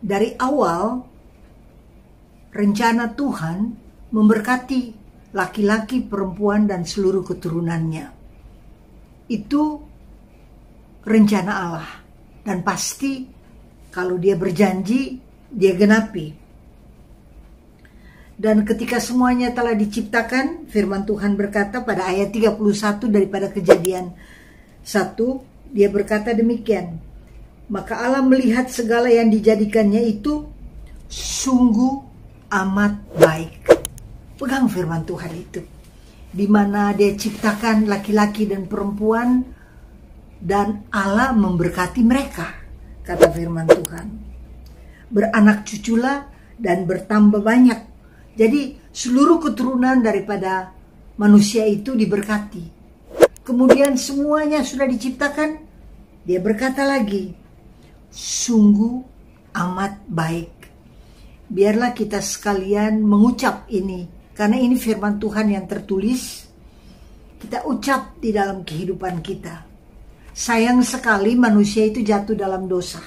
Dari awal, rencana Tuhan memberkati laki-laki, perempuan, dan seluruh keturunannya. Itu rencana Allah. Dan pasti kalau dia berjanji, dia genapi. Dan ketika semuanya telah diciptakan, firman Tuhan berkata pada ayat 31 daripada Kejadian 1, dia berkata demikian. Maka Allah melihat segala yang dijadikannya itu sungguh amat baik. Pegang firman Tuhan itu. Di mana dia ciptakan laki-laki dan perempuan, dan Allah memberkati mereka, kata firman Tuhan. Beranak cuculah dan bertambah banyak. Jadi seluruh keturunan daripada manusia itu diberkati. Kemudian semuanya sudah diciptakan, dia berkata lagi, sungguh amat baik. Biarlah kita sekalian mengucap ini, karena ini firman Tuhan yang tertulis, kita ucap di dalam kehidupan kita. Sayang sekali manusia itu jatuh dalam dosa.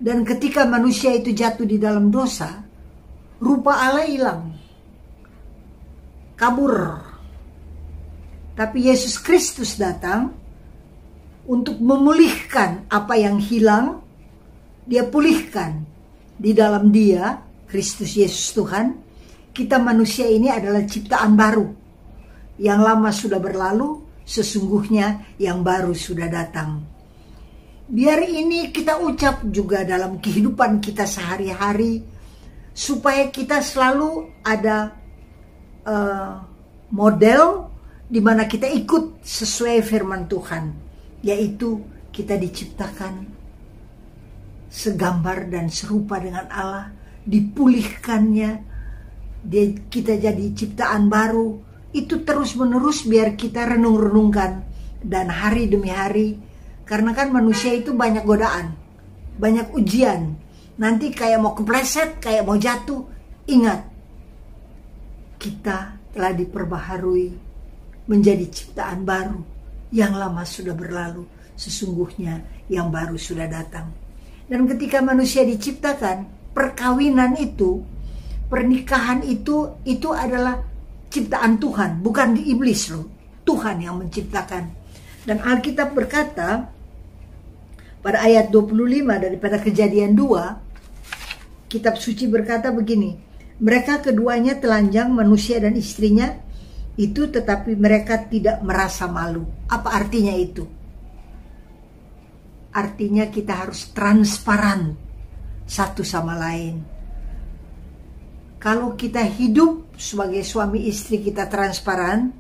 Dan ketika manusia itu jatuh di dalam dosa, rupa Allah hilang. Kabur. Tapi Yesus Kristus datang untuk memulihkan apa yang hilang. Dia pulihkan. Di dalam dia, Kristus Yesus Tuhan, kita manusia ini adalah ciptaan baru. Yang lama sudah berlalu, sesungguhnya yang baru sudah datang. Biar ini kita ucap juga dalam kehidupan kita sehari-hari, supaya kita selalu ada model di mana kita ikut sesuai firman Tuhan, yaitu kita diciptakan segambar dan serupa dengan Allah, dipulihkannya, kita jadi ciptaan baru. Itu terus-menerus biar kita renung-renungkan, dan hari demi hari, karena kan manusia itu banyak godaan, banyak ujian. Nanti kayak mau kepleset, kayak mau jatuh. Ingat, kita telah diperbaharui menjadi ciptaan baru. Yang lama sudah berlalu, sesungguhnya yang baru sudah datang. Dan ketika manusia diciptakan, perkawinan itu, pernikahan itu adalah ciptaan Tuhan, bukan di iblis loh. Tuhan yang menciptakan. Dan Alkitab berkata pada ayat 25 daripada Kejadian 2, kitab suci berkata begini, mereka keduanya telanjang, manusia dan istrinya itu, tetapi mereka tidak merasa malu. Apa artinya itu? Artinya kita harus transparan satu sama lain. Kalau kita hidup sebagai suami istri kita transparan,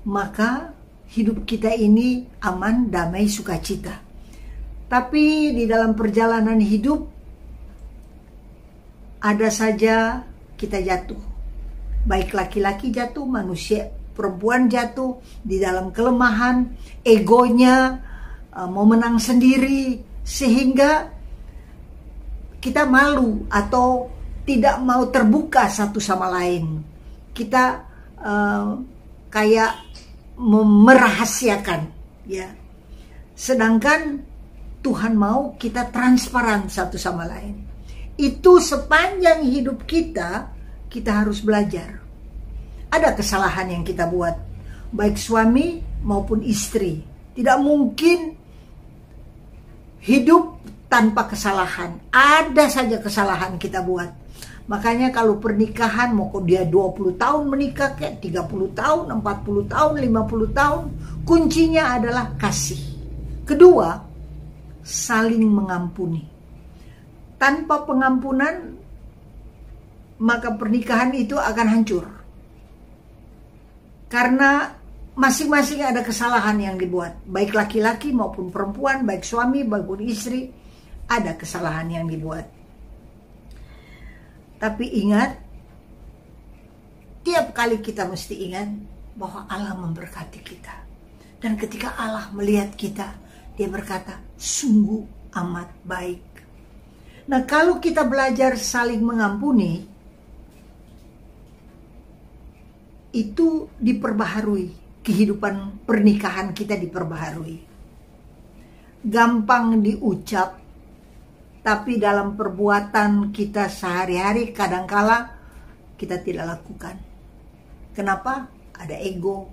maka hidup kita ini aman, damai, sukacita. Tapi di dalam perjalanan hidup, ada saja kita jatuh. Baik laki-laki jatuh, manusia perempuan jatuh di dalam kelemahan, egonya, mau menang sendiri, sehingga kita malu atau tidak mau terbuka satu sama lain. Kita kayak merahasiakan, ya. Sedangkan Tuhan mau kita transparan satu sama lain. Itu sepanjang hidup kita harus belajar. Ada kesalahan yang kita buat, baik suami maupun istri. Tidak mungkin hidup tanpa kesalahan. Ada saja kesalahan kita buat. Makanya kalau pernikahan, mau dia 20 tahun menikah, kayak 30 tahun, 40 tahun, 50 tahun, kuncinya adalah kasih. Kedua, saling mengampuni. Tanpa pengampunan, maka pernikahan itu akan hancur. Karena masing-masing ada kesalahan yang dibuat. Baik laki-laki maupun perempuan, baik suami maupun istri, ada kesalahan yang dibuat. Tapi ingat, tiap kali kita mesti ingat bahwa Allah memberkati kita. Dan ketika Allah melihat kita, dia berkata, sungguh amat baik. Nah, kalau kita belajar saling mengampuni, itu diperbaharui. Kehidupan pernikahan kita diperbaharui. Gampang diucap, tapi dalam perbuatan kita sehari-hari kadangkala kita tidak lakukan. Kenapa? Ada ego,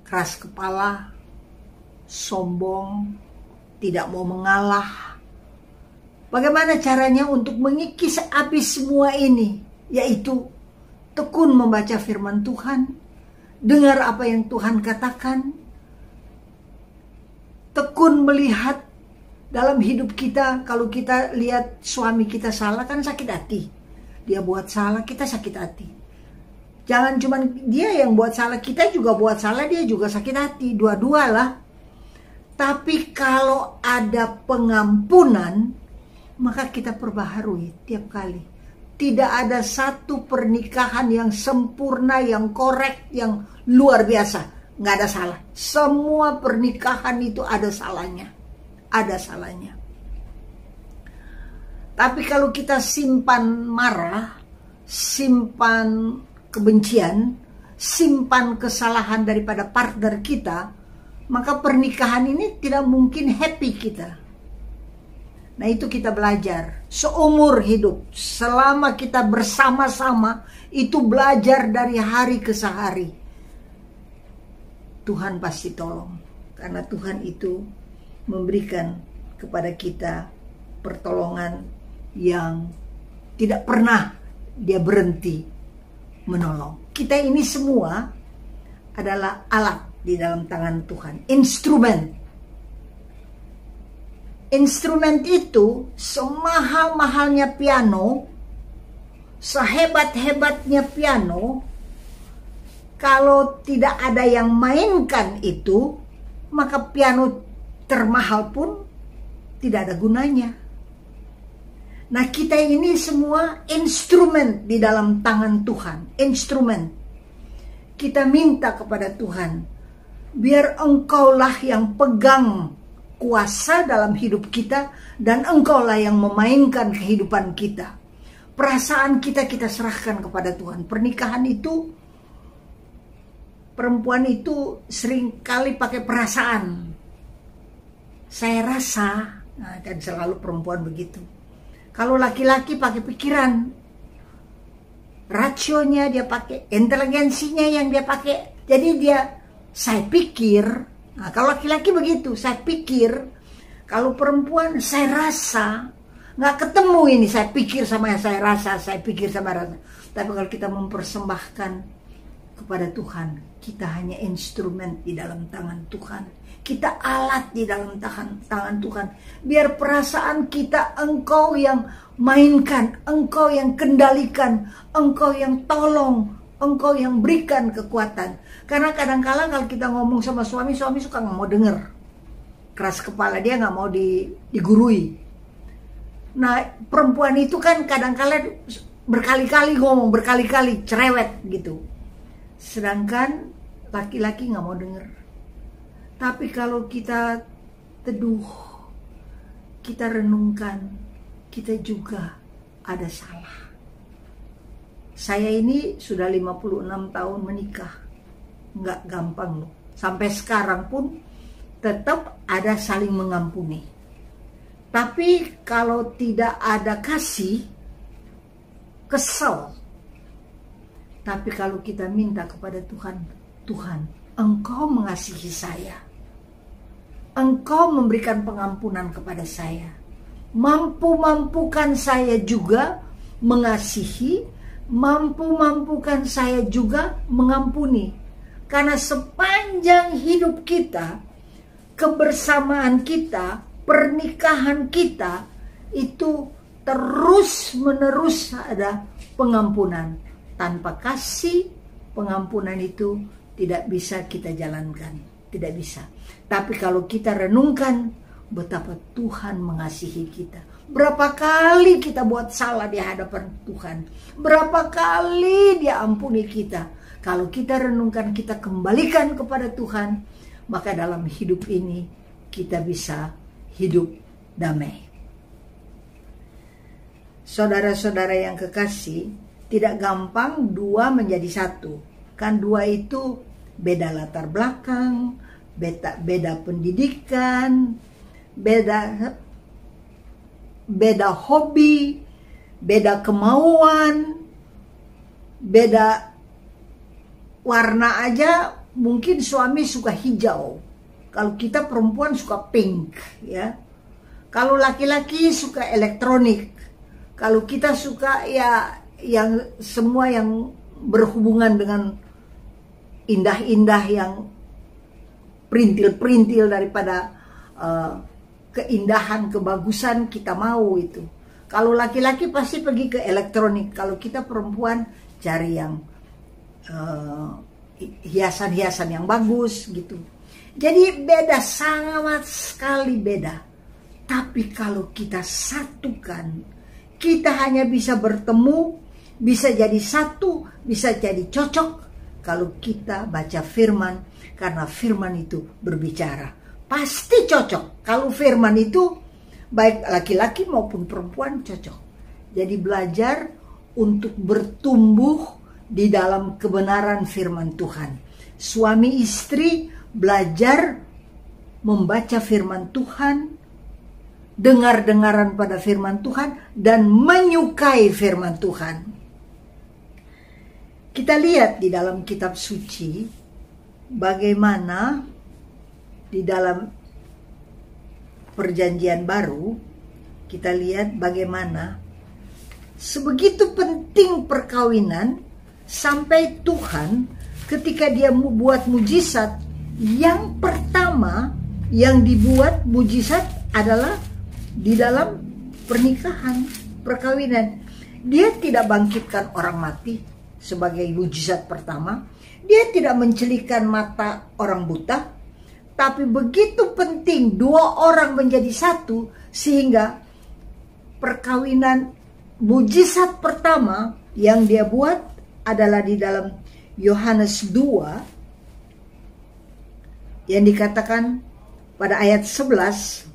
keras kepala, sombong, tidak mau mengalah. Bagaimana caranya untuk mengikis habis semua ini? Yaitu tekun membaca firman Tuhan, dengar apa yang Tuhan katakan, tekun melihat dalam hidup kita. Kalau kita lihat suami kita salah, kan sakit hati. Dia buat salah, kita sakit hati. Jangan cuma dia yang buat salah, kita juga buat salah, dia juga sakit hati. Dua-dualah. Tapi kalau ada pengampunan, maka kita perbaharui tiap kali. Tidak ada satu pernikahan yang sempurna, yang korek, yang luar biasa. Nggak ada salah. Semua pernikahan itu ada salahnya. Ada salahnya. Tapi kalau kita simpan marah, simpan kebencian, simpan kesalahan daripada partner kita, maka pernikahan ini tidak mungkin happy kita. Nah, itu kita belajar seumur hidup. Selama kita bersama-sama, itu belajar dari hari ke hari. Tuhan pasti tolong. Karena Tuhan itu memberikan kepada kita pertolongan yang tidak pernah dia berhenti menolong. Kita ini semua adalah alat di dalam tangan Tuhan. Instrumen. Instrumen itu semahal-mahalnya piano, sehebat-hebatnya piano, kalau tidak ada yang mainkan itu, maka piano termahal pun tidak ada gunanya. Nah, kita ini semua instrumen di dalam tangan Tuhan. Instrumen. Kita minta kepada Tuhan, biar Engkaulah yang pegang kuasa dalam hidup kita, dan Engkaulah yang memainkan kehidupan kita. Perasaan kita serahkan kepada Tuhan. Pernikahan itu, perempuan itu sering kali pakai perasaan. Saya rasa, nah, kan selalu perempuan begitu. Kalau laki-laki pakai pikiran, rasionya dia pakai, inteligensinya yang dia pakai. Jadi dia, saya pikir. Nah, kalau laki-laki begitu, saya pikir. Kalau perempuan, saya rasa. Nggak ketemu ini, saya pikir sama yang saya rasa, saya pikir sama rasa. Tapi kalau kita mempersembahkan kepada Tuhan, kita hanya instrumen di dalam tangan Tuhan. Kita alat di dalam tangan Tuhan. Biar perasaan kita Engkau yang mainkan, Engkau yang kendalikan, Engkau yang tolong, Engkau yang berikan kekuatan. Karena kadang-kala kalau kita ngomong sama suami, suami suka nggak mau denger. Keras kepala, dia nggak mau digurui. Nah, perempuan itu kan kadang-kala berkali-kali ngomong, berkali-kali cerewet gitu. Sedangkan laki-laki nggak mau denger. Tapi kalau kita teduh, kita renungkan, kita juga ada salah. Saya ini sudah 56 tahun menikah. Nggak gampang loh. Sampai sekarang pun tetap ada saling mengampuni. Tapi kalau tidak ada kasih, kesel. Tapi kalau kita minta kepada Tuhan, Tuhan, Engkau mengasihi saya. Engkau memberikan pengampunan kepada saya. Mampu-mampukan saya juga mengasihi, mampu-mampukan saya juga mengampuni. Karena sepanjang hidup kita, kebersamaan kita, pernikahan kita, itu terus-menerus ada pengampunan. Tanpa kasih, pengampunan itu tidak bisa kita jalankan. Tidak bisa. Tapi kalau kita renungkan betapa Tuhan mengasihi kita. Berapa kali kita buat salah di hadapan Tuhan. Berapa kali Dia ampuni kita. Kalau kita renungkan, kita kembalikan kepada Tuhan, maka dalam hidup ini kita bisa hidup damai. Saudara-saudara yang kekasih, tidak gampang dua menjadi satu. Kan dua itu beda latar belakang, beda pendidikan, beda beda hobi, beda kemauan, beda warna aja. Mungkin suami suka hijau, kalau kita perempuan suka pink, ya. Kalau laki-laki suka elektronik, kalau kita suka ya yang semua yang berhubungan dengan indah-indah, yang perintil-perintil daripada keindahan, kebagusan kita mau itu. Kalau laki-laki pasti pergi ke elektronik, kalau kita perempuan cari yang hiasan-hiasan yang bagus gitu. Jadi beda, sangat sekali beda. Tapi kalau kita satukan, kita hanya bisa bertemu, bisa jadi satu, bisa jadi cocok kalau kita baca firman, karena firman itu berbicara. Pasti cocok. Kalau firman itu baik laki-laki maupun perempuan cocok. Jadi belajar untuk bertumbuh di dalam kebenaran firman Tuhan. Suami istri belajar membaca firman Tuhan, dengar-dengaran pada firman Tuhan, dan menyukai firman Tuhan. Kita lihat di dalam kitab suci bagaimana di dalam perjanjian baru, kita lihat bagaimana sebegitu penting perkawinan, sampai Tuhan ketika dia membuat mujizat, yang pertama yang dibuat mujizat adalah di dalam pernikahan, perkawinan. Dia tidak bangkitkan orang mati sebagai mujizat pertama. Dia tidak mencelikkan mata orang buta. Tapi begitu penting dua orang menjadi satu, sehingga perkawinan mujizat pertama yang dia buat adalah di dalam Yohanes 2 yang dikatakan pada ayat 11,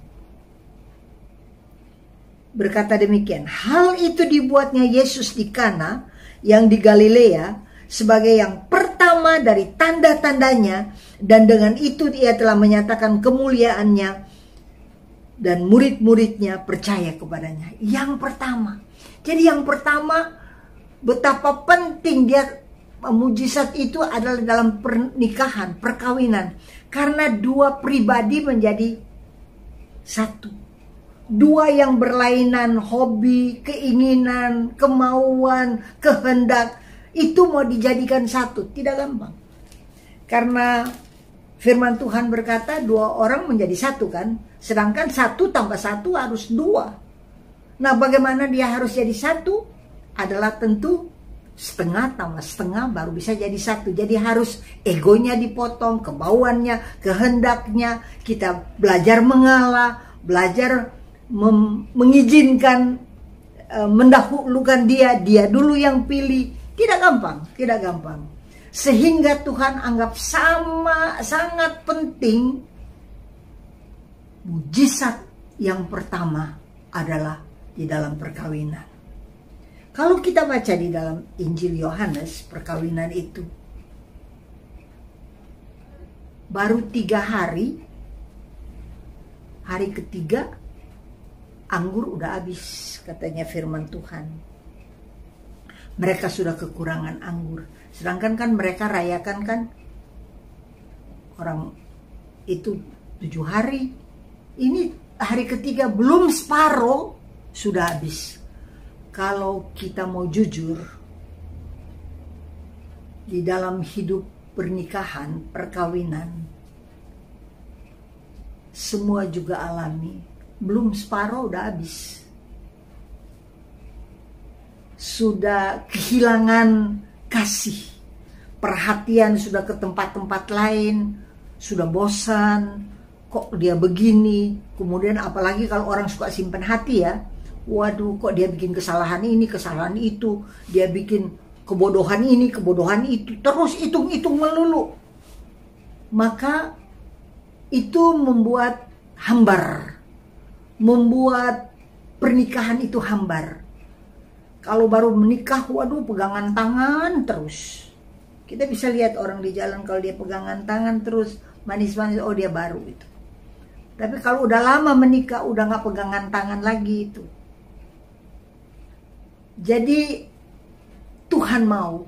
berkata demikian, hal itu dibuatnya Yesus di Kana yang di Galilea sebagai yang pertama dari tanda-tandanya, dan dengan itu ia telah menyatakan kemuliaannya dan murid-muridnya percaya kepadanya. Yang pertama. Jadi yang pertama, betapa penting dia, mujizat itu adalah dalam pernikahan, perkawinan. Karena dua pribadi menjadi satu. Dua yang berlainan hobi, keinginan, kemauan, kehendak, itu mau dijadikan satu, tidak gampang. Karena firman Tuhan berkata dua orang menjadi satu kan. Sedangkan satu tambah satu harus dua. Nah, bagaimana dia harus jadi satu? Adalah tentu setengah tambah setengah baru bisa jadi satu. Jadi harus egonya dipotong, kemauannya, kehendaknya. Kita belajar mengalah, belajar mengizinkan, mendahulukan dia dulu yang pilih. Tidak gampang, tidak gampang. Sehingga Tuhan anggap sangat penting mujizat yang pertama adalah di dalam perkawinan. Kalau kita baca di dalam Injil Yohanes, perkawinan itu baru 3 hari, hari ketiga anggur udah habis, katanya firman Tuhan. Mereka sudah kekurangan anggur. Sedangkan kan mereka rayakan kan orang itu 7 hari. Ini hari ketiga belum separuh sudah habis. Kalau kita mau jujur, di dalam hidup pernikahan, perkawinan, semua juga alami. Belum separuh udah habis. Sudah kehilangan kasih, perhatian sudah ke tempat-tempat lain, sudah bosan, kok dia begini. Kemudian apalagi kalau orang suka simpan hati ya, waduh kok dia bikin kesalahan ini, kesalahan itu, dia bikin kebodohan ini, kebodohan itu, terus hitung-hitung melulu. Maka itu membuat hambar, membuat pernikahan itu hambar. Kalau baru menikah, waduh pegangan tangan terus. Kita bisa lihat orang di jalan kalau dia pegangan tangan terus, manis-manis, oh dia baru itu. Tapi kalau udah lama menikah, udah gak pegangan tangan lagi itu. Jadi Tuhan mau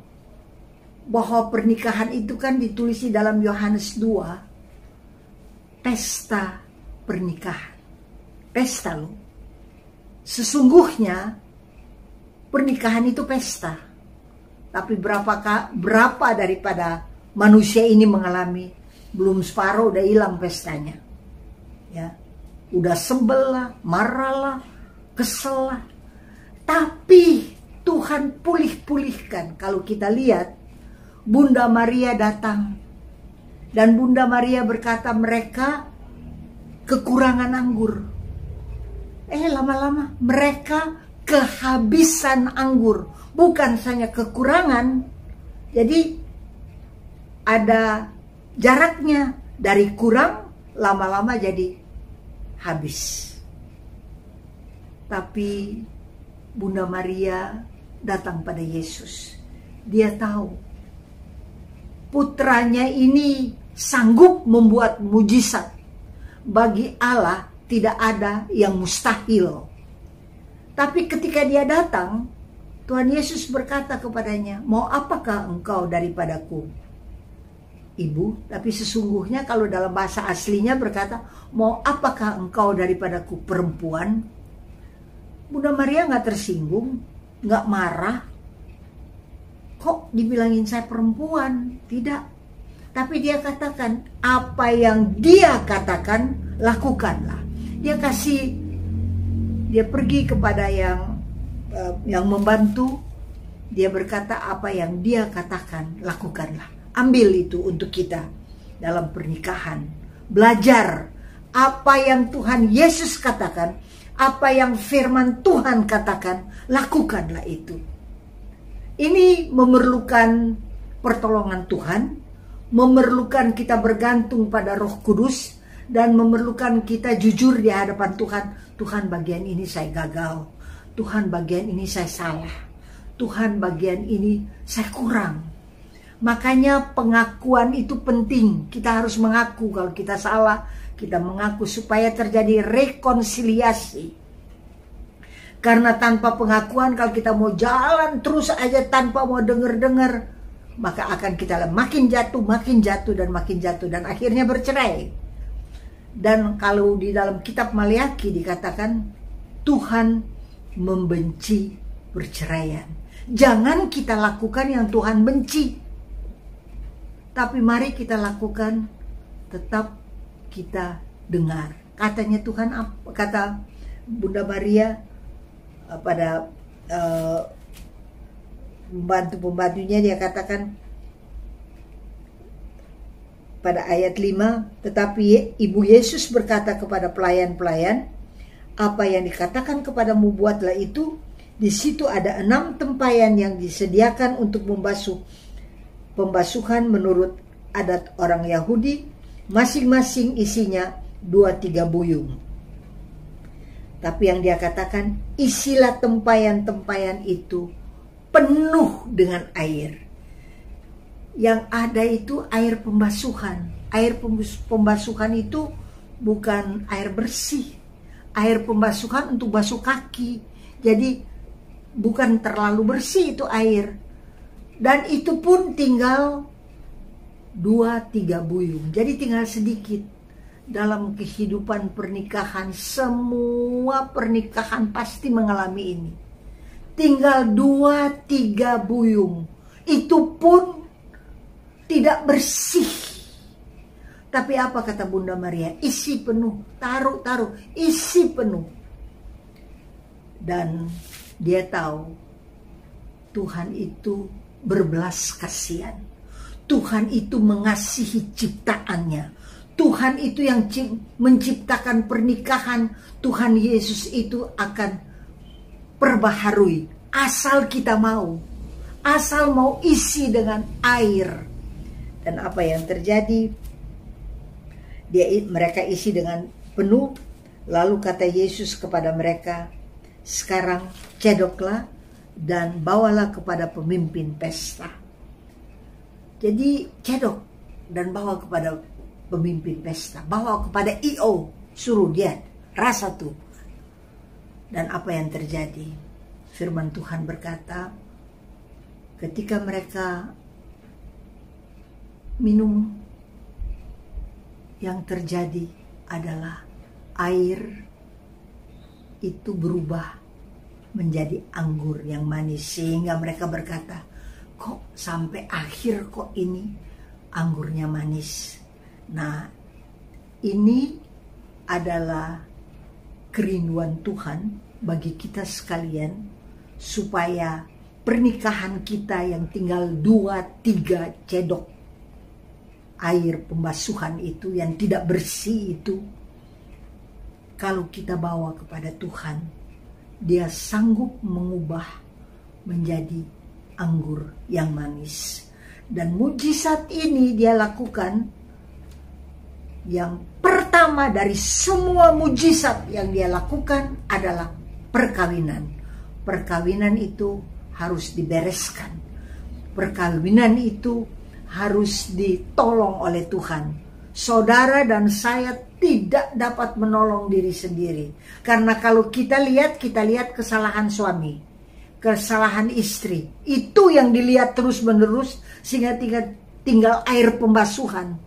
bahwa pernikahan itu kan ditulis di dalam Yohanes 2, pesta pernikahan. Pesta loh. Sesungguhnya pernikahan itu pesta. Tapi berapa daripada manusia ini mengalami, belum separuh udah hilang pestanya. Ya, udah sebel lah, marah lah, kesel lah. Tapi Tuhan pulih-pulihkan. Kalau kita lihat, Bunda Maria datang. Dan Bunda Maria berkata mereka kekurangan anggur. Lama-lama mereka kehabisan anggur. Bukan hanya kekurangan. Jadi ada jaraknya. Dari kurang, lama-lama jadi habis. Tapi Bunda Maria datang pada Yesus. Dia tahu putranya ini sanggup membuat mujizat. Bagi Allah tidak ada yang mustahil. Tapi ketika dia datang, Tuhan Yesus berkata kepadanya, "Mau apakah engkau daripadaku, Ibu?" Tapi sesungguhnya kalau dalam bahasa aslinya berkata, "Mau apakah engkau daripadaku, perempuan?" Bunda Maria nggak tersinggung, nggak marah. Kok dibilangin saya perempuan? Tidak. Tapi dia katakan, apa yang dia katakan, lakukanlah. Dia pergi kepada yang membantu. Dia berkata, apa yang dia katakan, lakukanlah. Ambil itu untuk kita dalam pernikahan. Belajar apa yang Tuhan Yesus katakan. Apa yang firman Tuhan katakan, lakukanlah itu. Ini memerlukan pertolongan Tuhan, memerlukan kita bergantung pada Roh Kudus, dan memerlukan kita jujur di hadapan Tuhan. Tuhan, bagian ini saya gagal. Tuhan, bagian ini saya salah. Tuhan, bagian ini saya kurang. Makanya pengakuan itu penting. Kita harus mengaku kalau kita salah. Kita mengaku supaya terjadi rekonsiliasi. Karena tanpa pengakuan, kalau kita mau jalan terus aja tanpa mau dengar-dengar, maka akan kita makin jatuh, dan makin jatuh, dan akhirnya bercerai. Dan kalau di dalam kitab Maleakhi dikatakan, Tuhan membenci perceraian. Jangan kita lakukan yang Tuhan benci. Tapi mari kita lakukan, tetap kita dengar. Katanya Tuhan, kata Bunda Maria pada pembantu-pembantunya, dia katakan pada ayat 5, tetapi Ibu Yesus berkata kepada pelayan-pelayan, apa yang dikatakan kepadamu buatlah itu. Di situ ada 6 tempayan yang disediakan untuk membasuh pembasuhan menurut adat orang Yahudi. Masing-masing isinya 2-3 buyung. Tapi yang dia katakan, isilah tempayan-tempayan itu penuh dengan air. Yang ada itu air pembasuhan. Air pembasuhan itu bukan air bersih. Air pembasuhan untuk basuh kaki. Jadi bukan terlalu bersih itu air. Dan itu pun tinggal 2-3 buyung. Jadi tinggal sedikit. Dalam kehidupan pernikahan, semua pernikahan pasti mengalami ini. Tinggal 2-3 buyung. Itu pun tidak bersih. Tapi apa kata Bunda Maria? Isi penuh, taruh, isi penuh. Dan dia tahu Tuhan itu berbelas kasihan. Tuhan itu mengasihi ciptaannya. Tuhan itu yang menciptakan pernikahan. Tuhan Yesus itu akan perbaharui. Asal kita mau. Asal mau isi dengan air. Dan apa yang terjadi? Mereka isi dengan penuh. Lalu kata Yesus kepada mereka, sekarang cedoklah dan bawalah kepada pemimpin pesta. Jadi cedok dan bawa kepada pemimpin pesta. Bawa kepada I.O. Suruh dia, rasa tuh. Dan apa yang terjadi? firman Tuhan berkata, ketika mereka minum, yang terjadi adalah air itu berubah menjadi anggur yang manis. Sehingga mereka berkata, kok sampai akhir kok ini anggurnya manis. Nah, ini adalah kerinduan Tuhan bagi kita sekalian, supaya pernikahan kita yang tinggal 2-3 cedok air pembasuhan itu, yang tidak bersih itu, kalau kita bawa kepada Tuhan, Dia sanggup mengubah menjadi anggur yang manis. Dan mujizat ini Dia lakukan. Yang pertama dari semua mujizat yang Dia lakukan adalah perkawinan. Perkawinan itu harus dibereskan. Perkawinan itu harus ditolong oleh Tuhan. Saudara dan saya tidak dapat menolong diri sendiri. Karena kalau kita lihat kesalahan suami, kesalahan istri. Itu yang dilihat terus-menerus sehingga tinggal air pembasuhan.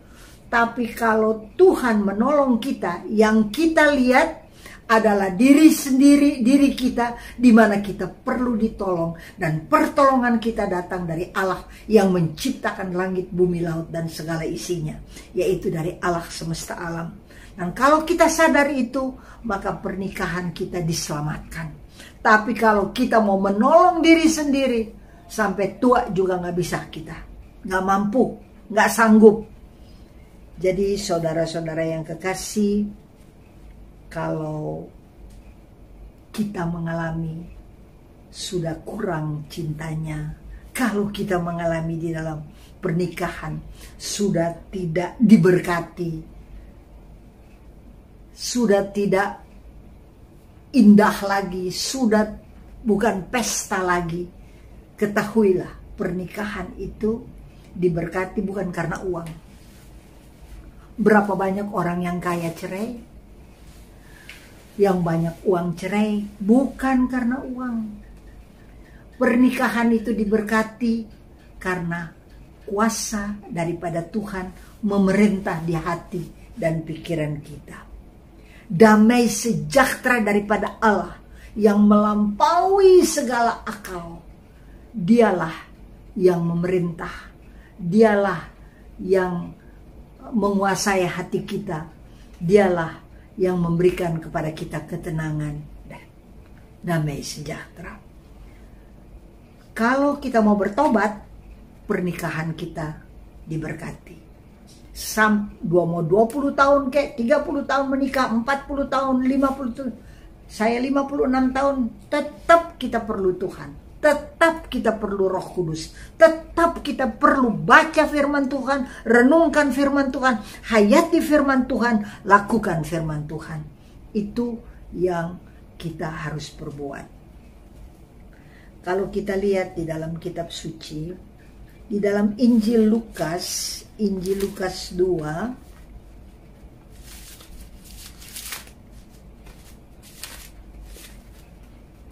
Tapi kalau Tuhan menolong kita, yang kita lihat adalah diri sendiri, diri kita, di mana kita perlu ditolong. Dan pertolongan kita datang dari Allah yang menciptakan langit, bumi, laut, dan segala isinya. Yaitu dari Allah semesta alam. Dan kalau kita sadar itu, maka pernikahan kita diselamatkan. Tapi kalau kita mau menolong diri sendiri, sampai tua juga nggak bisa kita. Nggak mampu, nggak sanggup. Jadi saudara-saudara yang kekasih, kalau kita mengalami sudah kurang cintanya, kalau kita mengalami di dalam pernikahan sudah tidak diberkati, sudah tidak indah lagi, sudah bukan pesta lagi, ketahuilah pernikahan itu diberkati bukan karena uang. Berapa banyak orang yang kaya cerai, yang banyak uang cerai, bukan karena uang. Pernikahan itu diberkati karena kuasa daripada Tuhan memerintah di hati dan pikiran kita. Damai sejahtera daripada Allah yang melampaui segala akal. Dialah yang memerintah. Dialah yang menguasai hati kita. Dialah yang memberikan kepada kita ketenangan dan damai sejahtera. Kalau kita mau bertobat, pernikahan kita diberkati. Mau 20 tahun kek, 30 tahun menikah, 40 tahun, 50 tahun. Saya 56 tahun, tetap kita perlu Tuhan. Tetap kita perlu Roh Kudus. Tetap kita perlu baca firman Tuhan, renungkan firman Tuhan, hayati firman Tuhan, lakukan firman Tuhan. Itu yang kita harus perbuat. Kalau kita lihat di dalam kitab suci, di dalam Injil Lukas 2,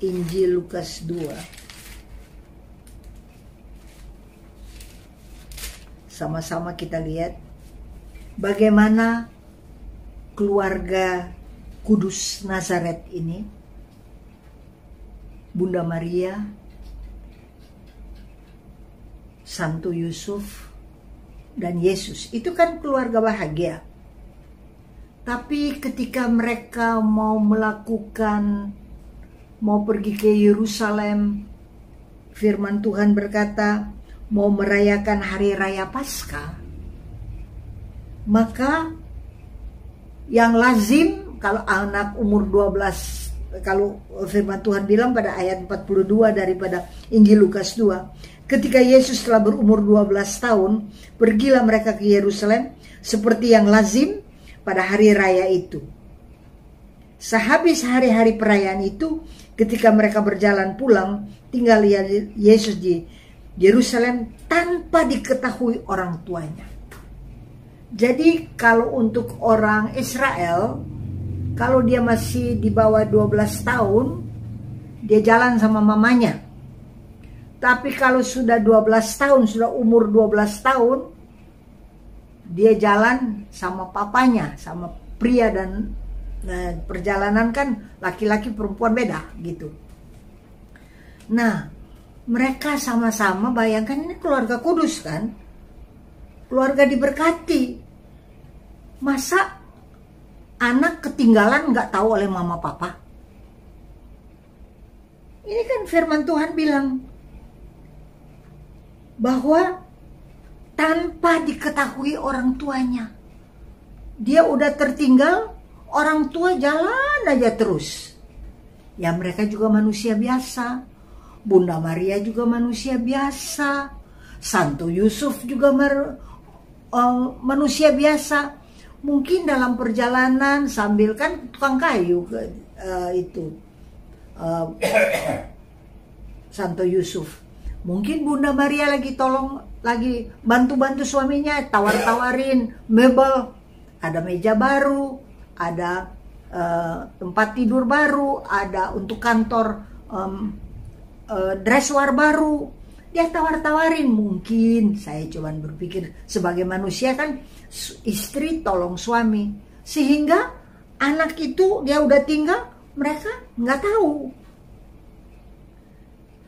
Injil Lukas 2. Sama-sama kita lihat bagaimana keluarga kudus Nazaret ini, Bunda Maria, Santo Yusuf, dan Yesus. Itu kan keluarga bahagia. Tapi ketika mereka mau pergi ke Yerusalem, firman Tuhan berkata, mau merayakan hari raya Paskah, maka yang lazim kalau anak umur 12, kalau firman Tuhan bilang pada ayat 42 daripada Injil Lukas 2, ketika Yesus telah berumur 12 tahun, pergilah mereka ke Yerusalem seperti yang lazim pada hari raya itu. Sehabis hari-hari perayaan itu, ketika mereka berjalan pulang, tinggal Yesus di Yerusalem tanpa diketahui orang tuanya. Jadi kalau untuk orang Israel, kalau dia masih di bawah 12 tahun, dia jalan sama mamanya. Tapi kalau sudah 12 tahun, sudah umur 12 tahun, dia jalan sama papanya, sama pria. Dan perjalanan kan laki-laki perempuan beda gitu. Nah, mereka sama-sama, bayangkan ini keluarga kudus kan, keluarga diberkati. Masa anak ketinggalan nggak tahu oleh mama papa? Ini kan firman Tuhan bilang bahwa tanpa diketahui orang tuanya, dia udah tertinggal, orang tua jalan aja terus. Ya mereka juga manusia biasa. Bunda Maria juga manusia biasa. Santo Yusuf juga manusia biasa. Mungkin dalam perjalanan sambil kan tukang kayu Santo Yusuf. Mungkin Bunda Maria lagi bantu-bantu suaminya, tawar-tawarin mebel, ada meja baru, ada tempat tidur baru, ada untuk kantor dresser baru. Dia tawar-tawarin. Mungkin saya cuma berpikir sebagai manusia kan, istri tolong suami, sehingga anak itu dia udah tinggal, mereka nggak tahu.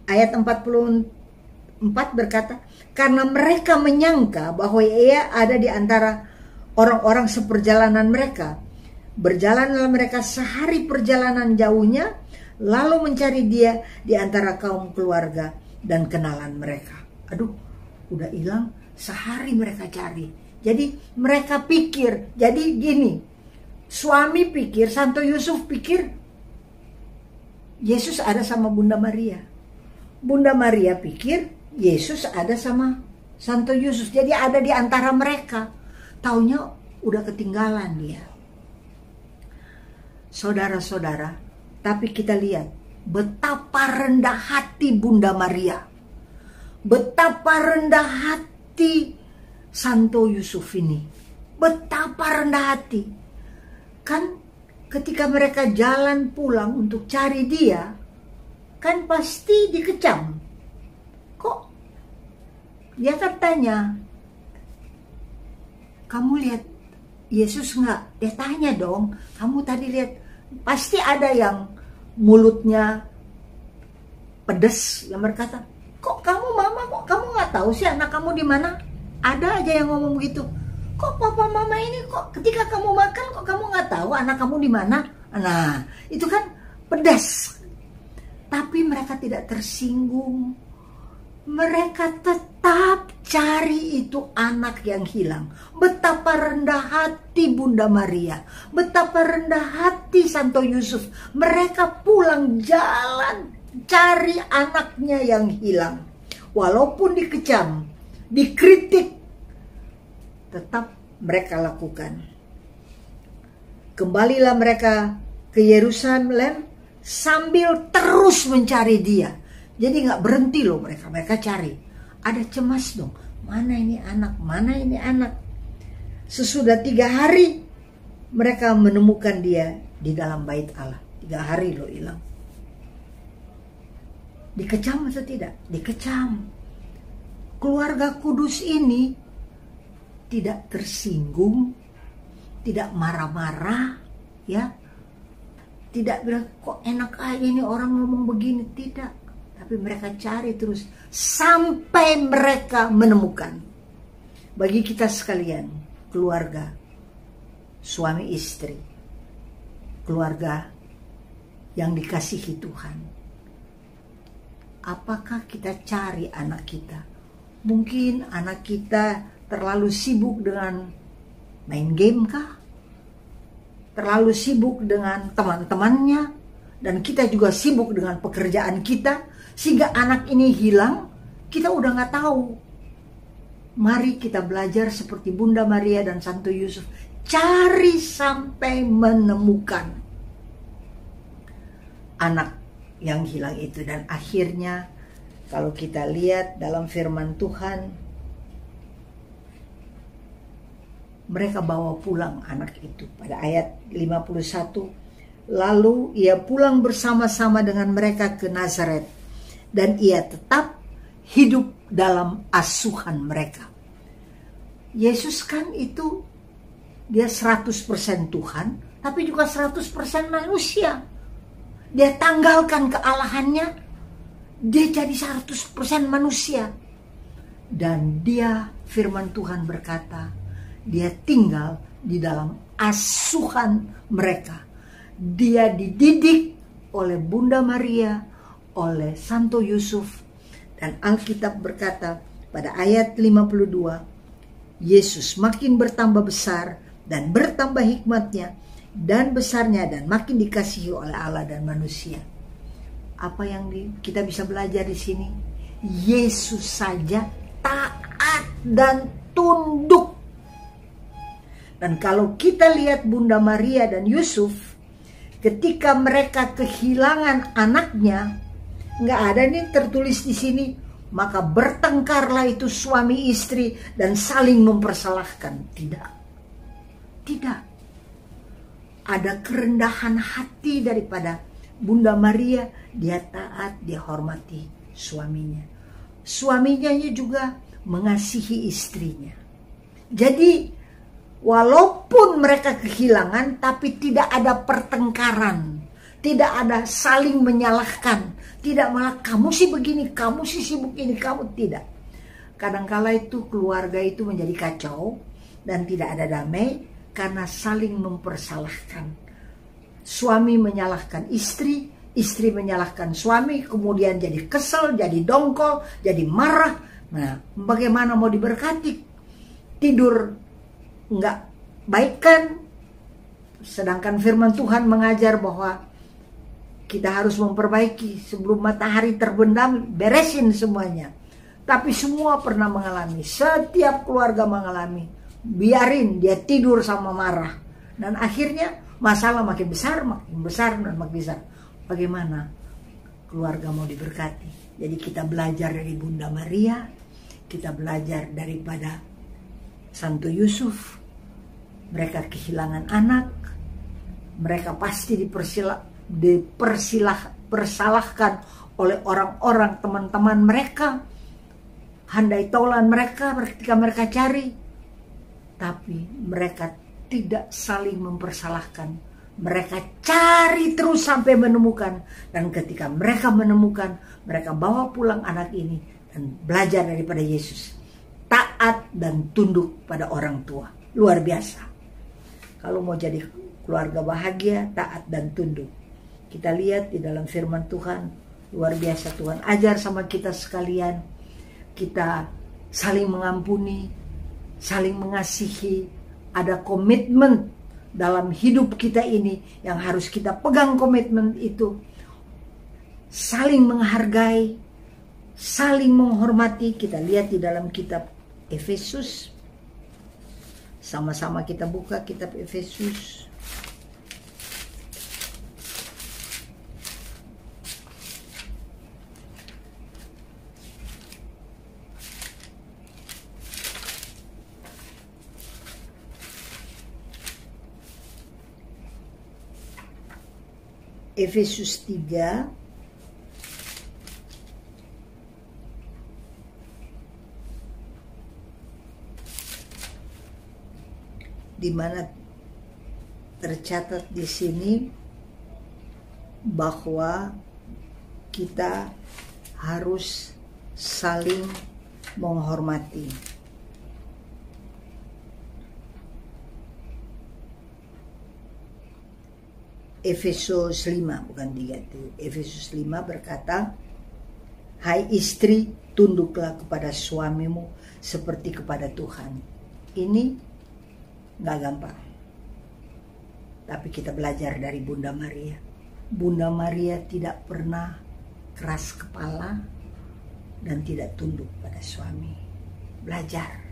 Ayat 44 berkata, karena mereka menyangka bahwa ia ada di antara orang-orang seperjalanan mereka. Berjalanlah mereka sehari perjalanan jauhnya, lalu mencari dia di antara kaum keluarga dan kenalan mereka. Aduh, udah hilang sehari mereka cari. Jadi mereka pikir, jadi gini, suami pikir, Santo Yusuf pikir Yesus ada sama Bunda Maria. Bunda Maria pikir Yesus ada sama Santo Yusuf. Jadi ada di antara mereka. Taunya udah ketinggalan dia. Saudara-saudara, tapi kita lihat betapa rendah hati Bunda Maria. Betapa rendah hati Santo Yusuf ini. Betapa rendah hati. Kan ketika mereka jalan pulang untuk cari dia, kan pasti dikecam. Kok? Dia kan tanya, kamu lihat Yesus nggak? Dia tanya dong, kamu tadi lihat? Pasti ada yang mulutnya pedes yang berkata, kok kamu mama, kok kamu nggak tahu sih anak kamu di mana? Ada aja yang ngomong begitu. Kok papa mama ini kok ketika kamu makan kok kamu nggak tahu anak kamu di mana? Nah, itu kan pedas. Tapi mereka tidak tersinggung. Mereka tetap cari itu anak yang hilang. Betapa rendah hati Bunda Maria. Betapa rendah hati Santo Yusuf. Mereka pulang jalan cari anaknya yang hilang. Walaupun dikecam, dikritik, tetap mereka lakukan. Kembalilah mereka ke Yerusalem sambil terus mencari dia. Jadi nggak berhenti loh mereka cari. Ada cemas dong, mana ini anak, mana ini anak. Sesudah 3 hari mereka menemukan dia di dalam bait Allah. 3 hari loh hilang. Dikecam atau tidak? Dikecam. Keluarga kudus ini tidak tersinggung, tidak marah-marah, ya. Tidak bilang kok enak aja ini orang ngomong begini, tidak. Tapi mereka cari terus sampai mereka menemukan. Bagi kita sekalian, keluarga, suami istri, keluarga yang dikasihi Tuhan, apakah kita cari anak kita? Mungkin anak kita terlalu sibuk dengan main game kah? Terlalu sibuk dengan teman-temannya, dan kita juga sibuk dengan pekerjaan kita, sehingga anak ini hilang, kita udah nggak tahu. Mari kita belajar seperti Bunda Maria dan Santo Yusuf, cari sampai menemukan anak yang hilang itu. Dan akhirnya kalau kita lihat dalam firman Tuhan, mereka bawa pulang anak itu. Pada ayat 51, Lalu ia pulang bersama-sama dengan mereka ke Nazaret, dan ia tetap hidup dalam asuhan mereka. Yesus kan itu, dia 100% Tuhan, tapi juga 100% manusia. Dia tanggalkan kealahannya, dia jadi 100% manusia. Dan dia, firman Tuhan berkata, dia tinggal di dalam asuhan mereka. Dia dididik oleh Bunda Maria, oleh Santo Yusuf, dan Alkitab berkata pada ayat 52, Yesus makin bertambah besar dan bertambah hikmatnya dan besarnya, dan makin dikasihi oleh Allah dan manusia. Apa yang kita bisa belajar di sini? Yesus saja taat dan tunduk. Dan kalau kita lihat Bunda Maria dan Yusuf, ketika mereka kehilangan anaknya, nggak ada nih tertulis di sini, maka bertengkarlah itu suami istri dan saling mempersalahkan. Tidak. Ada kerendahan hati daripada Bunda Maria. Dia taat, dia hormati suaminya. Suaminya juga mengasihi istrinya. Jadi walaupun mereka kehilangan, tapi tidak ada pertengkaran, tidak ada saling menyalahkan, tidak malah kamu sih begini, kamu sih sibuk ini, kamu tidak. Kadangkala itu keluarga itu menjadi kacau dan tidak ada damai karena saling mempersalahkan. Suami menyalahkan istri, istri menyalahkan suami, kemudian jadi kesel, jadi dongkol, jadi marah. Nah, bagaimana mau diberkati? Tidur nggak baik kan? Sedangkan firman Tuhan mengajar bahwa kita harus memperbaiki sebelum matahari terbenam, beresin semuanya. Tapi semua pernah mengalami, setiap keluarga mengalami. Biarin dia tidur sama marah, dan akhirnya masalah makin besar dan makin besar. Bagaimana keluarga mau diberkati? Jadi kita belajar dari Bunda Maria, kita belajar daripada Santo Yusuf. Mereka kehilangan anak, mereka pasti dipersalahkan oleh orang-orang teman-teman mereka, handai taulan mereka ketika mereka cari, tapi mereka tidak saling mempersalahkan. Mereka cari terus sampai menemukan, dan ketika mereka menemukan, mereka bawa pulang anak ini dan belajar daripada Yesus, taat dan tunduk pada orang tua. Luar biasa. Kalau mau jadi keluarga bahagia, taat dan tunduk. Kita lihat di dalam firman Tuhan, luar biasa Tuhan ajar sama kita sekalian. Kita saling mengampuni, saling mengasihi, ada komitmen dalam hidup kita ini yang harus kita pegang. Komitmen itu saling menghargai, saling menghormati. Kita lihat di dalam kitab Efesus. Sama-sama kita buka kitab Efesus. Efesus 3 di mana tercatat di sini bahwa kita harus saling menghormati. Efesus 5, bukan 3 itu. Efesus 5 berkata, hai istri, tunduklah kepada suamimu seperti kepada Tuhan. Ini nggak gampang. Tapi kita belajar dari Bunda Maria. Bunda Maria tidak pernah keras kepala dan tidak tunduk pada suami. Belajar.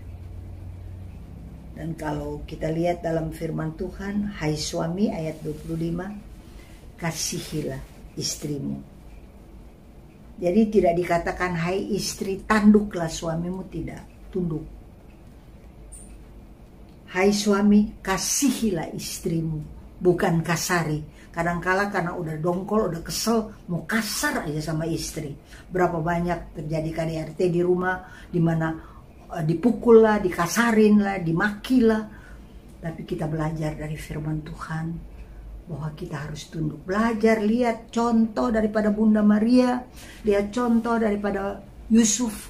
Dan kalau kita lihat dalam firman Tuhan, hai suami, ayat 25, kasihilah istrimu. Jadi tidak dikatakan hai istri, tanduklah suamimu, tidak, tunduk. Hai suami, kasihilah istrimu, bukan kasari. Kadangkala karena udah dongkol, udah kesel, mau kasar aja sama istri. Berapa banyak terjadi KDRT di rumah, dimana dipukul lah, dikasarin lah, dimaki lah. Tapi kita belajar dari firman Tuhan bahwa kita harus tunduk. Belajar, lihat contoh daripada Bunda Maria, lihat contoh daripada Yusuf,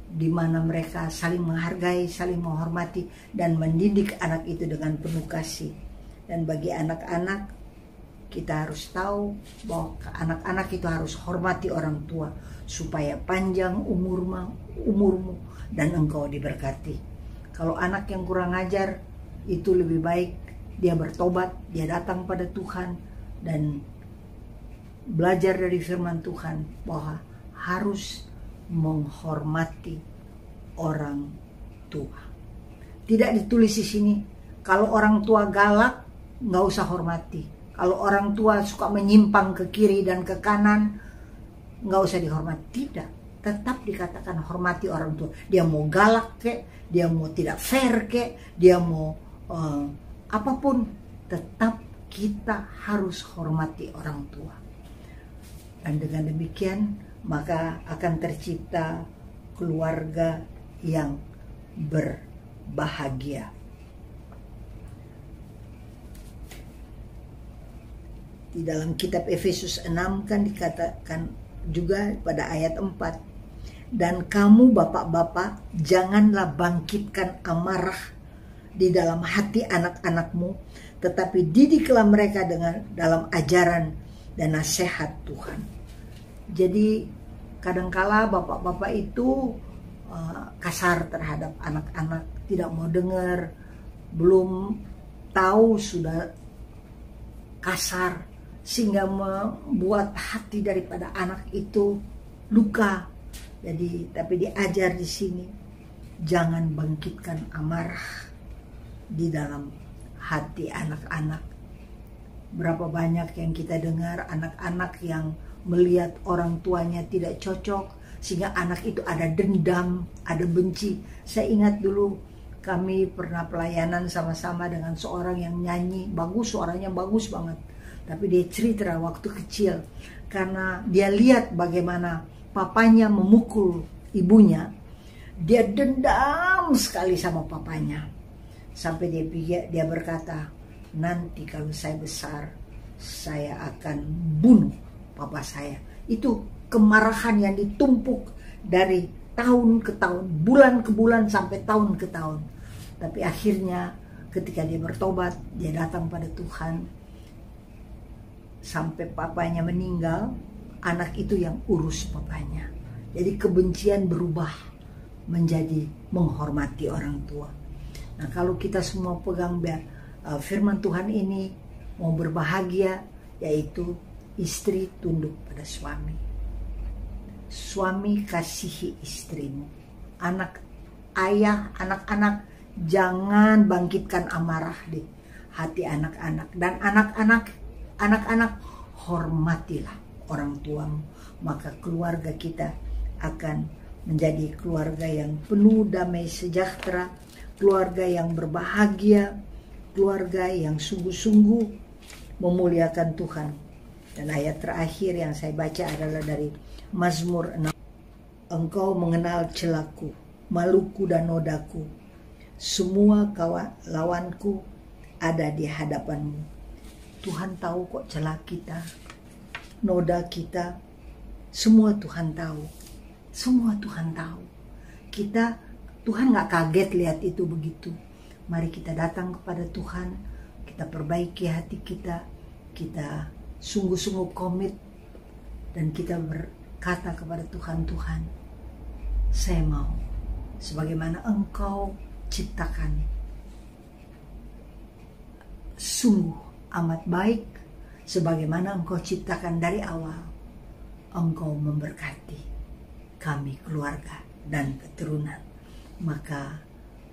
di mana mereka saling menghargai, saling menghormati, dan mendidik anak itu dengan penuh kasih. Dan bagi anak-anak, kita harus tahu bahwa anak-anak itu harus hormati orang tua, supaya panjang umurmu dan engkau diberkati. Kalau anak yang kurang ajar, itu lebih baik dia bertobat, dia datang pada Tuhan, dan belajar dari firman Tuhan bahwa harus menghormati orang tua. Tidak ditulis di sini kalau orang tua galak nggak usah hormati. Kalau orang tua suka menyimpang ke kiri dan ke kanan nggak usah dihormati. Tidak, tetap dikatakan hormati orang tua. Dia mau galak kek, dia mau tidak fair kek, dia mau apapun, tetap kita harus hormati orang tua. Dan dengan demikian maka akan tercipta keluarga yang berbahagia. Di dalam kitab Efesus 6 kan dikatakan juga pada ayat 4, dan kamu bapak-bapak janganlah bangkitkan amarah di dalam hati anak-anakmu, tetapi didiklah mereka dalam ajaran dan nasihat Tuhan. Jadi kadangkala bapak-bapak itu kasar terhadap anak-anak, tidak mau dengar, belum tahu sudah kasar, sehingga membuat hati daripada anak itu luka. Jadi tapi diajar di sini, jangan bangkitkan amarah di dalam hati anak-anak. Berapa banyak yang kita dengar anak-anak yang melihat orang tuanya tidak cocok, sehingga anak itu ada dendam, ada benci. Saya ingat dulu kami pernah pelayanan sama-sama dengan seorang yang nyanyi bagus, suaranya bagus banget. Tapi dia cerita waktu kecil, karena dia lihat bagaimana papanya memukul ibunya, dia dendam sekali sama papanya. Sampai dia berkata, nanti kalau saya besar, saya akan bunuh papa saya. Itu kemarahan yang ditumpuk dari tahun ke tahun, bulan ke bulan, sampai tahun ke tahun. Tapi akhirnya ketika dia bertobat, dia datang pada Tuhan, sampai papanya meninggal, anak itu yang urus papanya. Jadi kebencian berubah menjadi menghormati orang tua. Nah, kalau kita semua pegang firman Tuhan ini, mau berbahagia, yaitu istri tunduk pada suami, suami kasihi istrimu, ayah, anak-anak jangan bangkitkan amarah di hati anak-anak, dan anak-anak hormatilah orang tuamu, maka keluarga kita akan menjadi keluarga yang penuh damai sejahtera, keluarga yang berbahagia, keluarga yang sungguh-sungguh memuliakan Tuhan. Dan ayat terakhir yang saya baca adalah dari Mazmur 6. Engkau mengenal celaku, maluku dan nodaku. Semua lawanku ada di hadapanmu. Tuhan tahu kok celah kita, noda kita, semua Tuhan tahu. Semua Tuhan tahu. Tuhan gak kaget lihat itu begitu. Mari kita datang kepada Tuhan, kita perbaiki hati kita, kita sungguh-sungguh komit, dan kita berkata kepada Tuhan, Tuhan, saya mau sebagaimana Engkau ciptakan, sungguh amat baik, sebagaimana Engkau ciptakan dari awal. Engkau memberkati kami, keluarga dan keturunan. Maka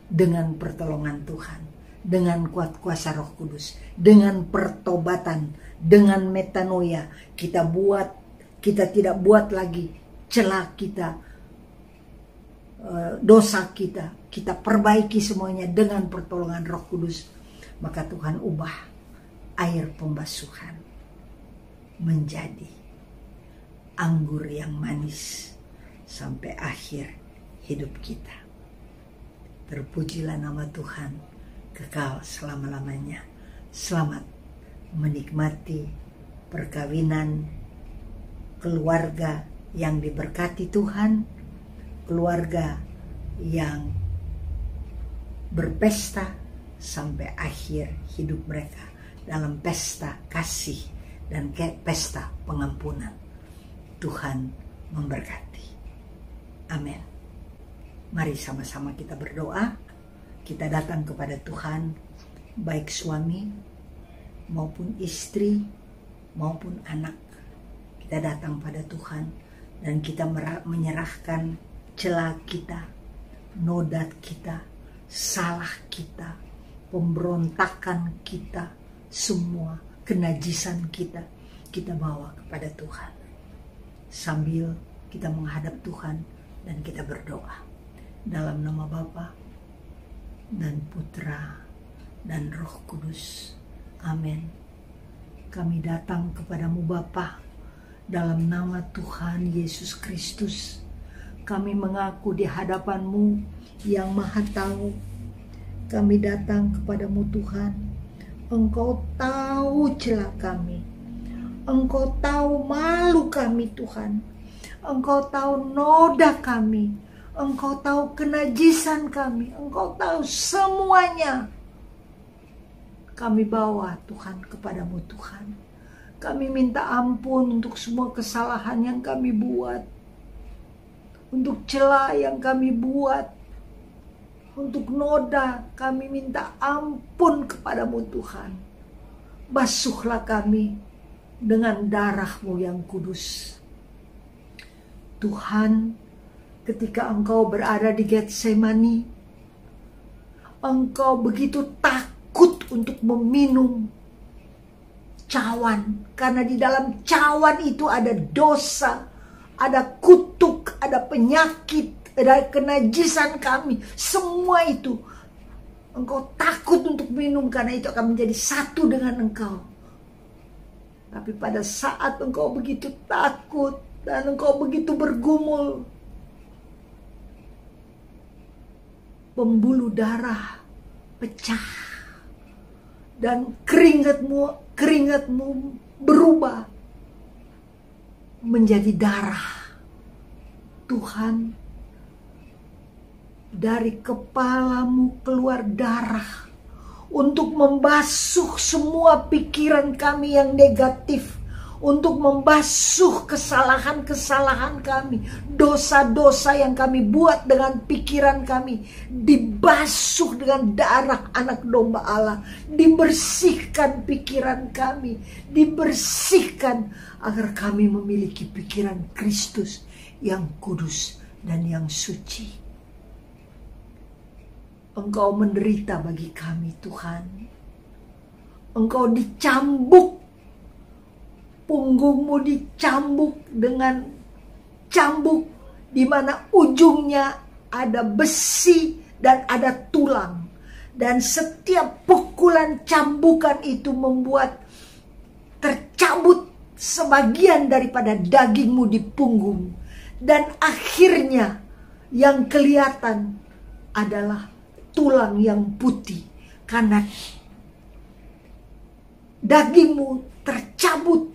dengan pertolongan Tuhan, dengan kuat kuasa Roh Kudus, dengan pertobatan, dengan metanoia, kita tidak buat lagi celah kita, dosa kita perbaiki semuanya dengan pertolongan Roh Kudus. Maka Tuhan ubah air pembasuhan menjadi anggur yang manis sampai akhir hidup kita. Terpujilah nama Tuhan kekal selama-lamanya. Selamat menikmati perkawinan keluarga yang diberkati Tuhan, keluarga yang berpesta sampai akhir hidup mereka dalam pesta kasih dan pesta pengampunan. Tuhan memberkati. Amin. Mari sama-sama kita berdoa. Kita datang kepada Tuhan, baik suami maupun istri maupun anak. Kita datang pada Tuhan dan kita menyerahkan celah kita, noda kita, salah kita, pemberontakan kita, semua kenajisan kita bawa kepada Tuhan. Sambil kita menghadap Tuhan dan kita berdoa. Dalam nama Bapa dan Putra dan Roh Kudus. Amin. Kami datang kepadamu Bapa, dalam nama Tuhan Yesus Kristus. Kami mengaku di hadapan-Mu yang Maha Tahu. Kami datang kepadamu Tuhan. Engkau tahu celah kami. Engkau tahu malu kami Tuhan. Engkau tahu noda kami. Engkau tahu kenajisan kami. Engkau tahu semuanya. Kami bawa Tuhan kepadamu Tuhan. Kami minta ampun untuk semua kesalahan yang kami buat. Untuk celah yang kami buat. Untuk noda kami minta ampun kepadamu Tuhan. Basuhlah kami dengan darah-Mu yang kudus. Tuhan, ketika Engkau berada di Getsemani, Engkau begitu takut untuk meminum cawan. Karena di dalam cawan itu ada dosa, ada kutuk, ada penyakit, ada kenajisan kami. Semua itu Engkau takut untuk minum karena itu akan menjadi satu dengan Engkau. Tapi pada saat Engkau begitu takut dan Engkau begitu bergumul, pembuluh darah pecah dan keringatmu berubah menjadi darah. Tuhan, dari kepalamu keluar darah untuk membasuh semua pikiran kami yang negatif, untuk membasuh kesalahan-kesalahan kami, dosa-dosa yang kami buat dengan pikiran kami, dibasuh dengan darah anak domba Allah, dibersihkan pikiran kami, dibersihkan agar kami memiliki pikiran Kristus yang kudus dan yang suci. Engkau menderita bagi kami Tuhan. Engkau dicambuk. Punggungmu dicambuk dengan cambuk di mana ujungnya ada besi dan ada tulang. Dan setiap pukulan cambukan itu membuat tercabut sebagian daripada dagingmu di punggung. Dan akhirnya yang kelihatan adalah tulang yang putih, karena dagingmu tercabut.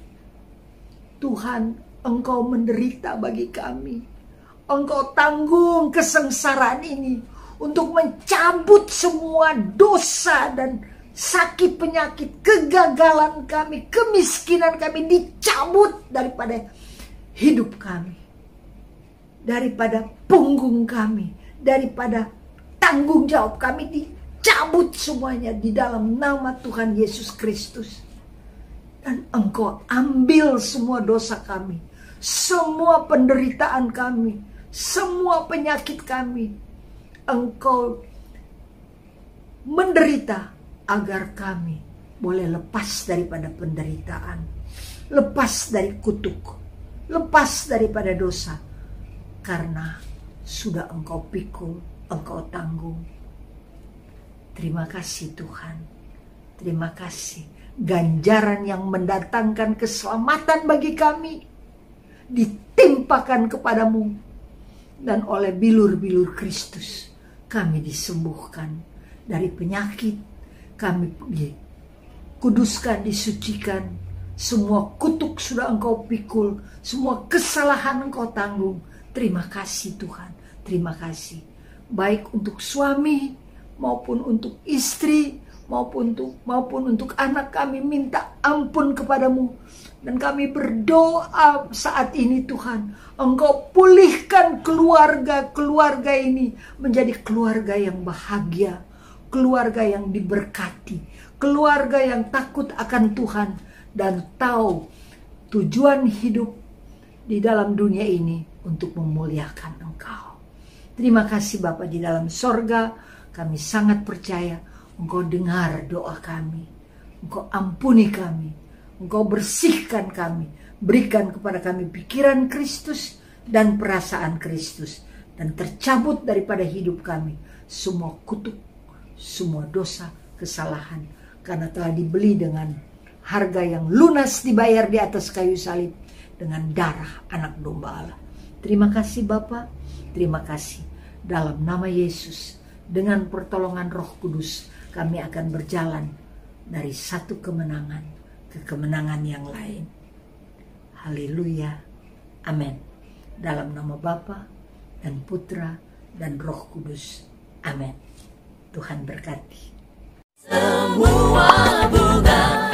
Tuhan, Engkau menderita bagi kami. Engkau tanggung kesengsaraan ini untuk mencabut semua dosa dan sakit penyakit, kegagalan kami, kemiskinan kami dicabut daripada hidup kami, daripada punggung kami, daripada tanggung jawab kami dicabut semuanya di dalam nama Tuhan Yesus Kristus. Dan Engkau ambil semua dosa kami, semua penderitaan kami, semua penyakit kami. Engkau menderita agar kami boleh lepas daripada penderitaan, lepas dari kutuk, lepas daripada dosa. Karena sudah Engkau pikul, Engkau tanggung. Terima kasih Tuhan. Terima kasih ganjaran yang mendatangkan keselamatan bagi kami ditimpakan kepadamu, dan oleh bilur-bilur Kristus kami disembuhkan dari penyakit, kami dikuduskan, disucikan. Semua kutuk sudah Engkau pikul, semua kesalahan Engkau tanggung. Terima kasih Tuhan, terima kasih. Baik untuk suami maupun untuk istri, maupun untuk anak, kami minta ampun kepadamu. Dan kami berdoa saat ini Tuhan, Engkau pulihkan keluarga ini menjadi keluarga yang bahagia, keluarga yang diberkati, keluarga yang takut akan Tuhan dan tahu tujuan hidup di dalam dunia ini untuk memuliakan Engkau. Terima kasih Bapa di dalam sorga, kami sangat percaya Engkau dengar doa kami, Engkau ampuni kami, Engkau bersihkan kami, berikan kepada kami pikiran Kristus dan perasaan Kristus, dan tercabut daripada hidup kami semua kutuk, semua dosa, kesalahan, karena telah dibeli dengan harga yang lunas, dibayar di atas kayu salib dengan darah anak domba Allah. Terima kasih Bapa, terima kasih. Dalam nama Yesus, dengan pertolongan Roh Kudus, kami akan berjalan dari satu kemenangan ke kemenangan yang lain. Haleluya. Amin. Dalam nama Bapa dan Putra dan Roh Kudus. Amin. Tuhan berkati. Semua bunga